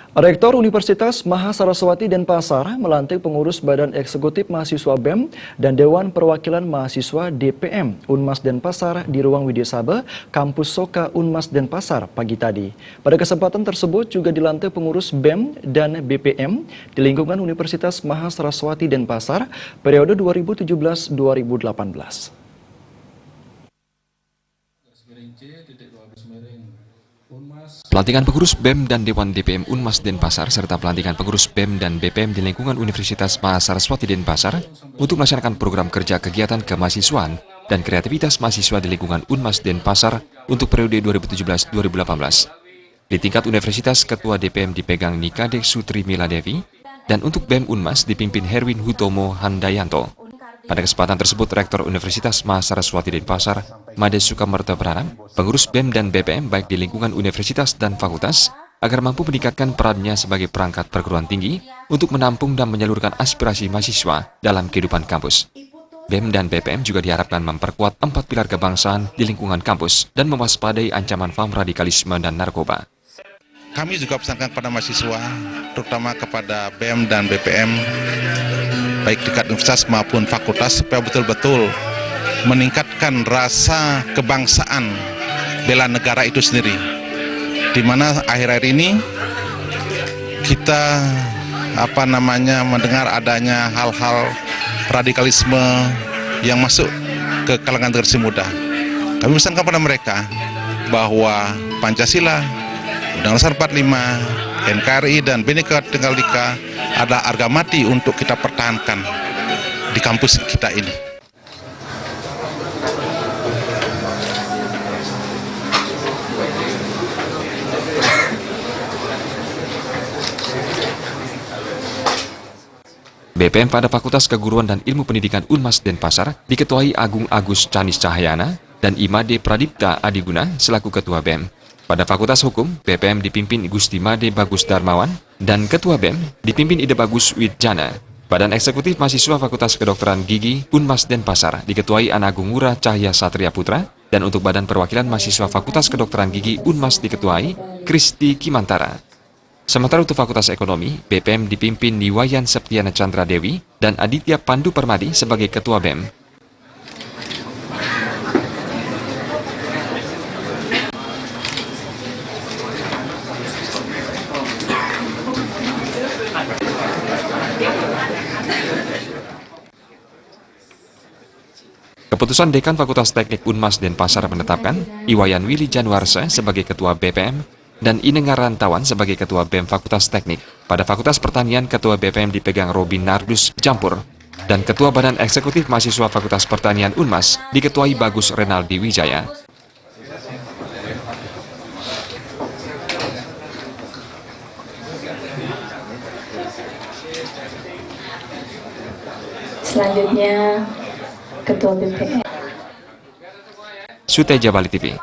Rektor Universitas Mahasaraswati Denpasar melantik pengurus Badan Eksekutif Mahasiswa BEM dan Dewan Perwakilan Mahasiswa DPM Unmas Denpasar di Ruang Widya Sabha, Kampus Soka Unmas Denpasar pagi tadi. Pada kesempatan tersebut juga dilantik pengurus BEM dan BPM di lingkungan Universitas Mahasaraswati Denpasar periode 2017-2018. Pelantikan pengurus BEM dan Dewan DPM Unmas Denpasar serta pelantikan pengurus BEM dan BPM di lingkungan Universitas Mahasaraswati Denpasar untuk melaksanakan program kerja kegiatan kemahasiswaan dan kreativitas mahasiswa di lingkungan Unmas Denpasar untuk periode 2017-2018. Di tingkat universitas, Ketua DPM dipegang Nikade Sutri Miladevi dan untuk BEM Unmas dipimpin Herwin Hutomo Handayanto. Pada kesempatan tersebut, Rektor Universitas Mahasaraswati Denpasar, Made Sukamerta berharap pengurus BEM dan BPM baik di lingkungan universitas dan fakultas agar mampu meningkatkan perannya sebagai perangkat perguruan tinggi untuk menampung dan menyalurkan aspirasi mahasiswa dalam kehidupan kampus. BEM dan BPM juga diharapkan memperkuat 4 pilar kebangsaan di lingkungan kampus dan mewaspadai ancaman faham radikalisme dan narkoba. Kami juga pesankan kepada mahasiswa, terutama kepada BEM dan BPM, baik tingkat universitas maupun fakultas, supaya betul-betul meningkatkan rasa kebangsaan bela negara itu sendiri. Di mana akhir-akhir ini kita mendengar adanya hal-hal radikalisme yang masuk ke kalangan generasi muda. Kami pesankan kepada mereka bahwa Pancasila, Undang-Undang 45, NKRI dan Bhinneka Tunggal Ika adalah harga mati untuk kita pertahankan di kampus kita ini. BPM pada Fakultas Keguruan dan Ilmu Pendidikan Unmas Denpasar diketuai Agung Agus Canis Cahyana dan Imade Pradipta Adiguna selaku Ketua BEM. Pada Fakultas Hukum, BPM dipimpin Gusti Made Bagus Darmawan dan Ketua BEM dipimpin Ida Bagus Widjana. Badan Eksekutif Mahasiswa Fakultas Kedokteran Gigi Unmas Denpasar diketuai Anagung Ngurah Cahya Satria Putra dan untuk Badan Perwakilan Mahasiswa Fakultas Kedokteran Gigi Unmas diketuai Kristi Kimantara. Sementara untuk Fakultas Ekonomi, BPM dipimpin Niwayan Septiana Chandra Dewi dan Aditya Pandu Permadi sebagai Ketua BEM. Keputusan Dekan Fakultas Teknik Unmas Denpasar menetapkan Iwayan Willy Januarsa sebagai Ketua BPM dan Inengar Rantawan sebagai Ketua BEM Fakultas Teknik. Pada Fakultas Pertanian, Ketua BPM dipegang Robin Nardus Campur dan Ketua Badan Eksekutif Mahasiswa Fakultas Pertanian Unmas diketuai Bagus Renaldi Wijaya. Selanjutnya Ketua BPM. Suteja Bali TV.